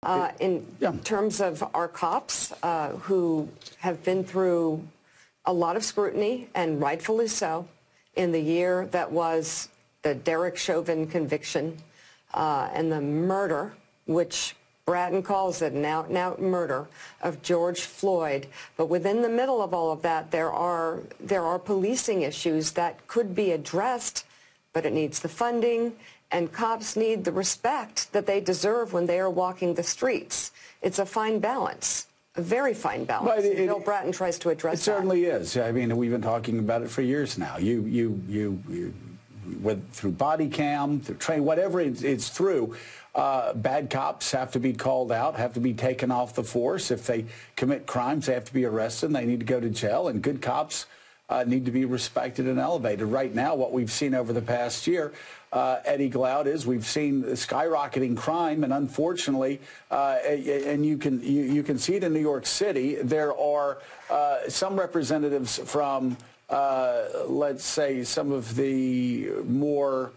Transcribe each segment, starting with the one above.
In terms of our cops who have been through a lot of scrutiny, and rightfully so, in the year that was the Derek Chauvin conviction and the murder, which Bratton calls it now murder, of George Floyd. But within the middle of all of that, there are policing issues that could be addressed, but it needs the funding, and cops need the respect that they deserve when they are walking the streets. It's a fine balance, a very fine balance. Bill Bratton tries to address that. It certainly is. I mean, we've been talking about it for years now. Through body cam, through train, whatever it's through, bad cops have to be called out, have to be taken off the force. If they commit crimes, they have to be arrested, and they need to go to jail, and good cops need to be respected and elevated. Right now, what we've seen over the past year, Eddie Glaude, is we've seen skyrocketing crime, and unfortunately, and you can see it in New York City. There are some representatives from, let's say, some of the more,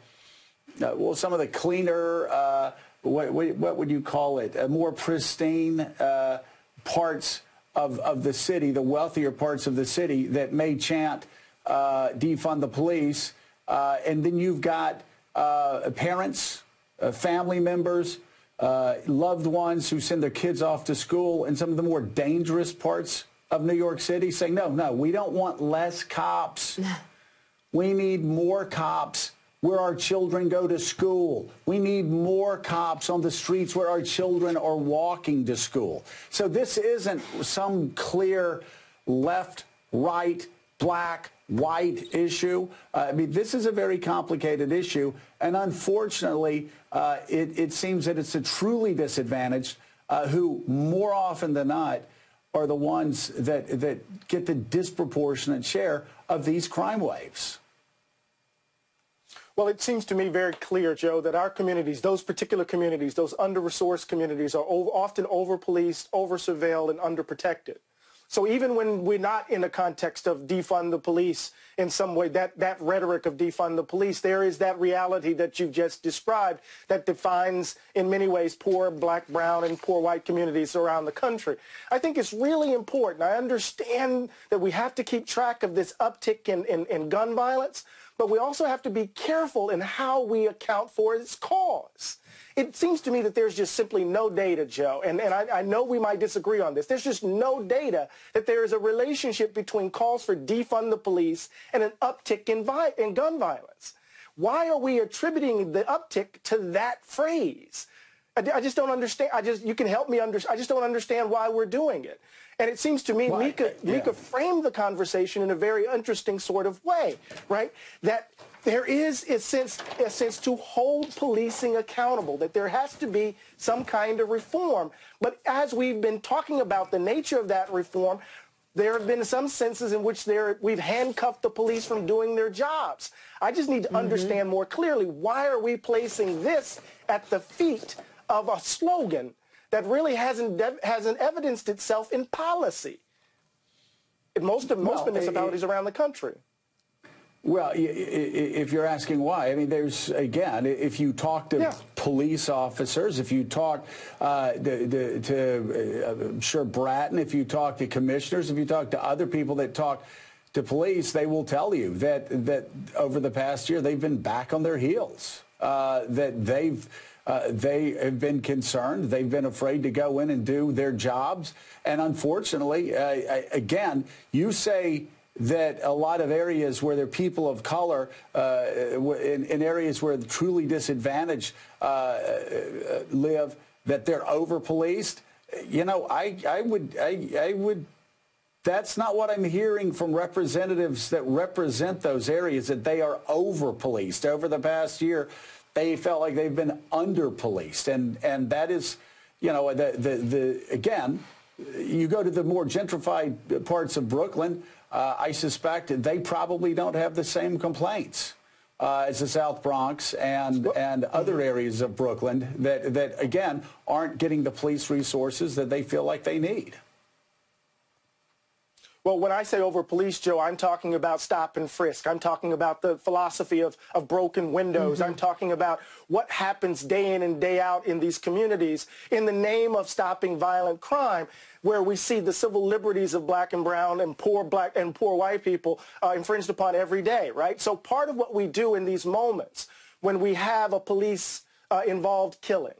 some of the cleaner, what would you call it, more pristine parts of the city, the wealthier parts of the city, that may chant defund the police, and then you've got parents, family members, loved ones who send their kids off to school in some of the more dangerous parts of New York City saying, no, we don't want less cops. We need more cops where our children go to school. We need more cops on the streets where our children are walking to school. So this isn't some clear left, right, black, white issue. I mean, this is a very complicated issue, and unfortunately, it seems that it's the truly disadvantaged who, more often than not, are the ones that get the disproportionate share of these crime waves. Well, it seems to me very clear, Joe, that our communities, those particular communities, those under-resourced communities, are often over-policed, over-surveilled, and under-protected. So even when we're not in a context of defund the police in some way, that rhetoric of defund the police, there is that reality that you've just described that defines, in many ways, poor black, brown, and poor white communities around the country. I think it's really important. I understand that we have to keep track of this uptick in gun violence, but we also have to be careful in how we account for its cause. It seems to me that there's just simply no data, Joe, and I know we might disagree on this. There's just no data that there is a relationship between calls for defund the police and an uptick in gun violence. Why are we attributing the uptick to that phrase? I just don't understand. You can help me understand. I just don't understand why we're doing it. And it seems to me Mika framed the conversation in a very interesting sort of way, right? That there is a sense to hold policing accountable, that there has to be some kind of reform. But as we've been talking about the nature of that reform, there have been some senses in which we've handcuffed the police from doing their jobs. I just need to understand more clearly, why are we placing this at the feet of a slogan that really hasn't evidenced itself in policy in most municipalities around the country? Well, if you're asking why, I mean, there's, again, if you talk to police officers, if you talk to sure, Bratton, if you talk to commissioners, if you talk to other people that talk to police, they will tell you that over the past year, they've been back on their heels, that they have been concerned. They've been afraid to go in and do their jobs. And unfortunately, again, you say that a lot of areas where there are people of color, in areas where the truly disadvantaged live, that they're over-policed. You know, I would. That's not what I'm hearing from representatives that represent those areas, that they are over-policed. Over the past year, they felt like they've been under-policed, and that is, you know, again, you go to the more gentrified parts of Brooklyn, I suspect they probably don't have the same complaints as the South Bronx and other areas of Brooklyn that again aren't getting the police resources that they feel like they need. Well, when I say over police, Joe, I'm talking about stop and frisk. I'm talking about the philosophy of broken windows. I'm talking about what happens day in and day out in these communities in the name of stopping violent crime, where we see the civil liberties of black and brown and poor white people infringed upon every day, right? So part of what we do in these moments when we have a police involved killing,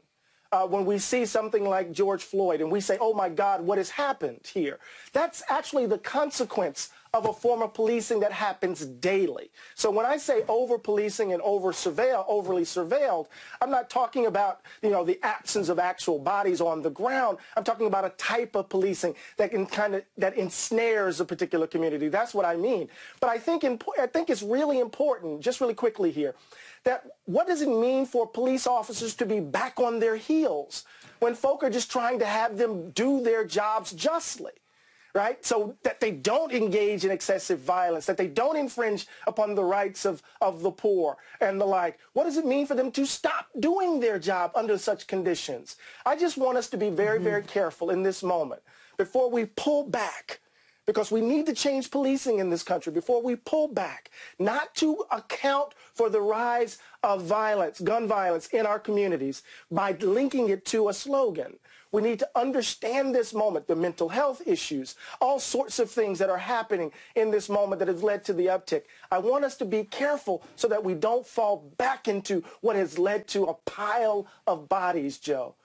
when we see something like George Floyd and we say, oh my God, what has happened here? That's actually the consequence of a form of policing that happens daily. So when I say over-policing and overly surveilled, I'm not talking about, the absence of actual bodies on the ground. I'm talking about a type of policing that that ensnares a particular community. That's what I mean. But I think it's really important, just really quickly here, that what does it mean for police officers to be back on their heels when folk are just trying to have them do their jobs justly, right? So that they don't engage in excessive violence, that they don't infringe upon the rights of the poor and the like. What does it mean for them to stop doing their job under such conditions? I just want us to be very, very careful in this moment before we pull back, because we need to change policing in this country, before we pull back, not to account for the rise of violence, gun violence in our communities by linking it to a slogan. We need to understand this moment, the mental health issues, all sorts of things that are happening in this moment that has led to the uptick. I want us to be careful so that we don't fall back into what has led to a pile of bodies, Joe.